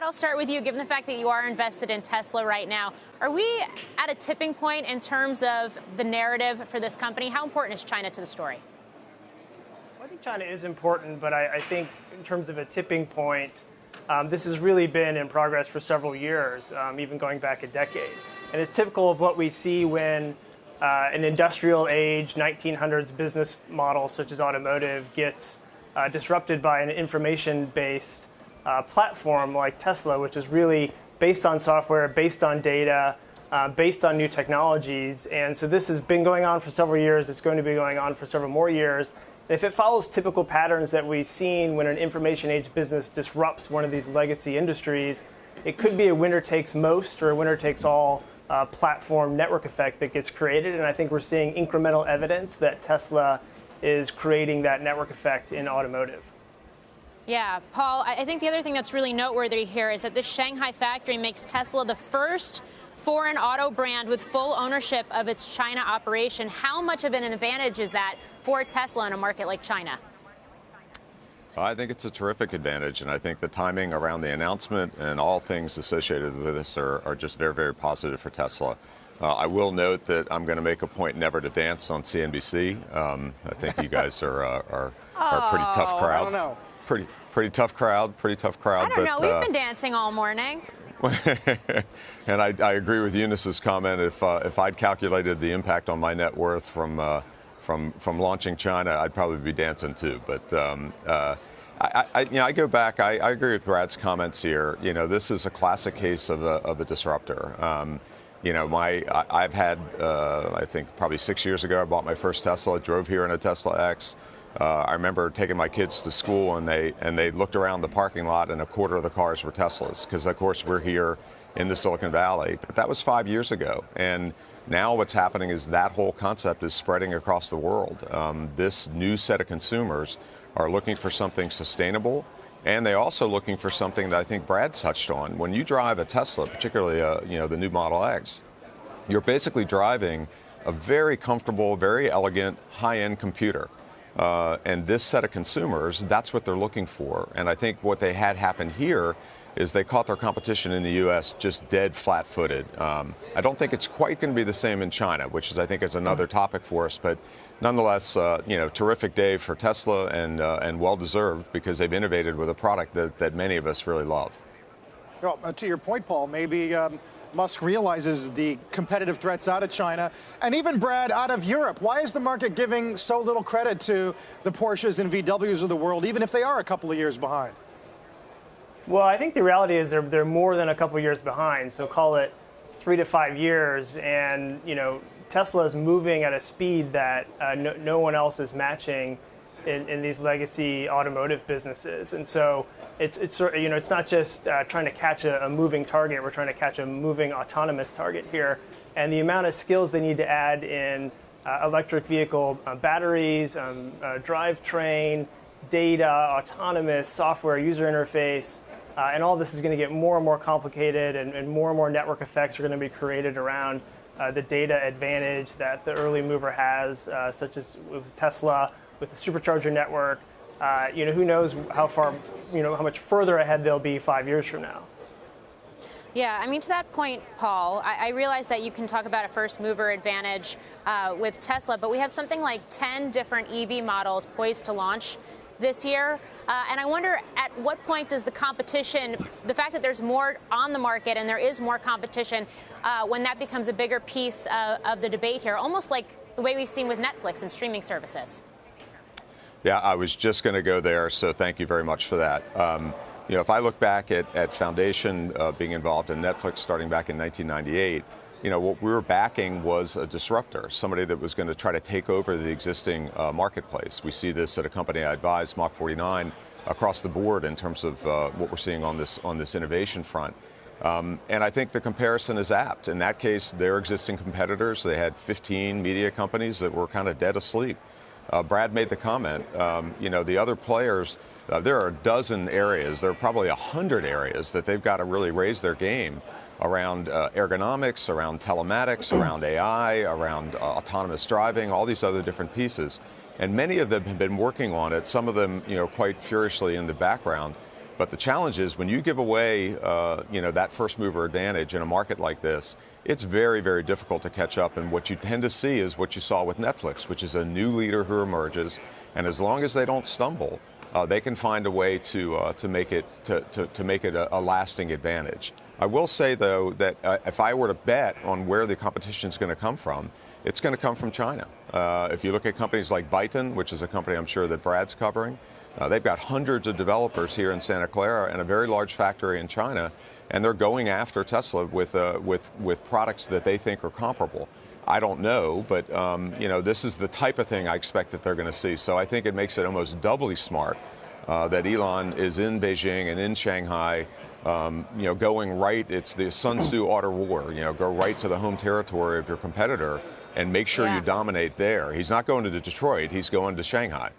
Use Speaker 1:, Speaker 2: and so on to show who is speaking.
Speaker 1: I'll start with you. Given the fact that you are invested in Tesla right now, are we at a tipping point in terms of the narrative for this company? How important is China to the story?
Speaker 2: I think China is important, but I think in terms of a tipping point, this has really been in progress for several years, even going back a decade. And it's typical of what we see when an industrial age 1900s business model such as automotive gets disrupted by an information-based platform like Tesla, which is really based on software, based on data, based on new technologies. And so this has been going on for several years. It's going to be going on for several more years. If it follows typical patterns that we've seen when an information age business disrupts one of these legacy industries, it could be a winner takes most or a winner takes all platform network effect that gets created. And I think we're seeing incremental evidence that Tesla is creating that network effect in automotive.
Speaker 1: Yeah, Paul, I think the other thing that's really noteworthy here is that this Shanghai factory makes Tesla the first foreign auto brand with full ownership of its China operation. How much of an advantage is that for Tesla in a market like China?
Speaker 3: I think it's a terrific advantage, and I think the timing around the announcement and all things associated with this are just very, very positive for Tesla. I will note that I'm going to make a point never to dance on CNBC. I think you guys are a pretty tough crowd.
Speaker 4: I don't know.
Speaker 3: Pretty tough crowd.
Speaker 1: I don't know. We've been dancing all morning.
Speaker 3: And I agree with Eunice's comment. If I'd calculated the impact on my net worth from launching China, I'd probably be dancing too. But I go back. I agree with Brad's comments here. This is a classic case of a disruptor. I've had I think probably 6 years ago I bought my first Tesla. I drove here in a Tesla X. I remember taking my kids to school and they looked around the parking lot and a quarter of the cars were Teslas because of course we're here in the Silicon Valley. But that was 5 years ago, and now what's happening is that whole concept is spreading across the world. This new set of consumers are looking for something sustainable, and they're also looking for something that I think Brad touched on. When you drive a Tesla, particularly the new Model X, you're basically driving a very comfortable, very elegant, high-end computer. And this set of consumers, that's what they're looking for. And I think what they had happen here is they caught their competition in the U.S. just dead flat-footed. I don't think it's quite going to be the same in China, which is, I think, is another topic for us. But nonetheless, terrific day for Tesla and well-deserved because they've innovated with a product that many of us really love.
Speaker 4: Well, to your point, Paul, maybe Musk realizes the competitive threats out of China and even, Brad, out of Europe. Why is the market giving so little credit to the Porsches and VWs of the world, even if they are a couple of years behind?
Speaker 2: Well, I think the reality is they're more than a couple years behind. So call it 3 to 5 years. And, Tesla is moving at a speed that no one else is matching in these legacy automotive businesses. And so it's not just trying to catch a moving target. We're trying to catch a moving autonomous target here. And the amount of skills they need to add in electric vehicle batteries, drivetrain, data, autonomous software, user interface, and all this is going to get more and more complicated, and more network effects are going to be created around the data advantage that the early mover has, such as with Tesla, with the supercharger network. Who knows how far, how much further ahead they'll be 5 years from now.
Speaker 1: Yeah, to that point, Paul, I realize that you can talk about a first mover advantage with Tesla, but we have something like 10 different EV models poised to launch this year. And I wonder at what point does the competition, the fact that there's more on the market and there is more competition, when that becomes a bigger piece of the debate here, almost like the way we've seen with Netflix and streaming services.
Speaker 3: Yeah, I was just going to go there, so thank you very much for that. If I look back at Foundation being involved in Netflix starting back in 1998, what we were backing was a disruptor, somebody that was going to try to take over the existing marketplace. We see this at a company I advise, Mach 49, across the board in terms of what we're seeing on this innovation front. And I think the comparison is apt. In that case, their existing competitors, they had 15 media companies that were kind of dead asleep. Brad made the comment, the other players, there are a dozen areas, there are probably 100 areas that they've got to really raise their game around ergonomics, around telematics, around AI, around autonomous driving, all these other different pieces. And many of them have been working on it, some of them, quite furiously in the background. But the challenge is when you give away, that first mover advantage in a market like this, it's very, very difficult to catch up. And what you tend to see is what you saw with Netflix, which is a new leader who emerges. And as long as they don't stumble, they can find a way to make it a lasting advantage. I will say, though, that if I were to bet on where the competition is going to come from, it's going to come from China. If you look at companies like Byton, which is a company I'm sure that Brad's covering, they've got hundreds of developers here in Santa Clara and a very large factory in China, and they're going after Tesla with products that they think are comparable. I don't know, but this is the type of thing I expect that they're going to see. So I think it makes it almost doubly smart that Elon is in Beijing and in Shanghai, going right. It's the Sun Tzu auto war. Go right to the home territory of your competitor and make sure you dominate there. He's not going to Detroit. He's going to Shanghai.